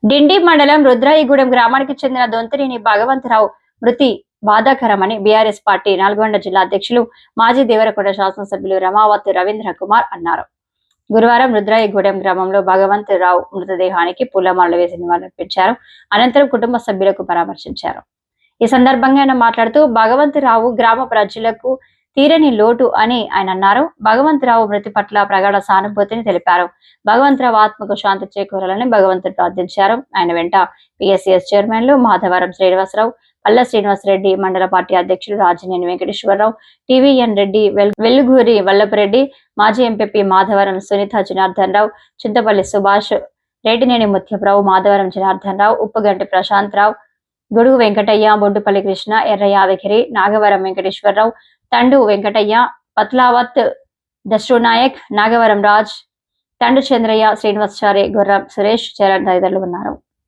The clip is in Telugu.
డిండి మండలం రుద్రాయిగూడెం గ్రామానికి చెందిన దొంతినేని భగవంతరావు మృతి బాధాకరమని బీఆర్ఎస్ పార్టీ నల్గొండ జిల్లా అధ్యక్షులు మాజీ దేవరకొండ శాసనసభ్యులు రమావతి రవీంద్ర కుమార్ అన్నారు. గురువారం రుద్రాయిగూడెం గ్రామంలో భగవంతరావు మృతదేహానికి పూలమాలలు వేసి నివాళులర్పించారు. అనంతరం కుటుంబ సభ్యులకు పరామర్శించారు. ఈ సందర్భంగా ఆయన మాట్లాడుతూ భగవంతరావు గ్రామ ప్రజలకు తీరని లోటు అని ఆయన అన్నారు. భగవంతరావు మృతి పట్ల ప్రగాఢ సానుభూతిని తెలిపారు. భగవంతరావు ఆత్మకు శాంతి చేకూరాలని భగవంతుడు ప్రార్థించారు. ఆయన వెంట పిఎస్సిఎస్ చైర్మన్లు మాధవరం శ్రీనివాసరావు, పల్ల శ్రీనివాసరెడ్డి, మండల పార్టీ అధ్యక్షులు రాజనేని వెంకటేశ్వరరావు, టీవీఎన్ రెడ్డి, వెల్లుగూరి వల్లభరెడ్డి, మాజీ ఎంపీ మాధవరం సునీత జనార్దన్ రావు, చింతపల్లి సుభాష్, రేటినేని ముత్యప్రావు, మాధవరం జనార్దన్ రావు, ఉప్పుగంటి ప్రశాంత్ రావు, గొడుగు వెంకటయ్య, బొడ్డుపల్లి కృష్ణ, ఎర్ర యాదగిరి, నాగవరం వెంకటేశ్వరరావు, తండు వెంకటయ్య, పత్లావత్ దశ్రునాయక్, నాగవరం రాజ్, తండు చంద్రయ్య, శ్రీనివాసాచారి, గుర్రం సురేష్, చరణ్ తదితరులు ఉన్నారు.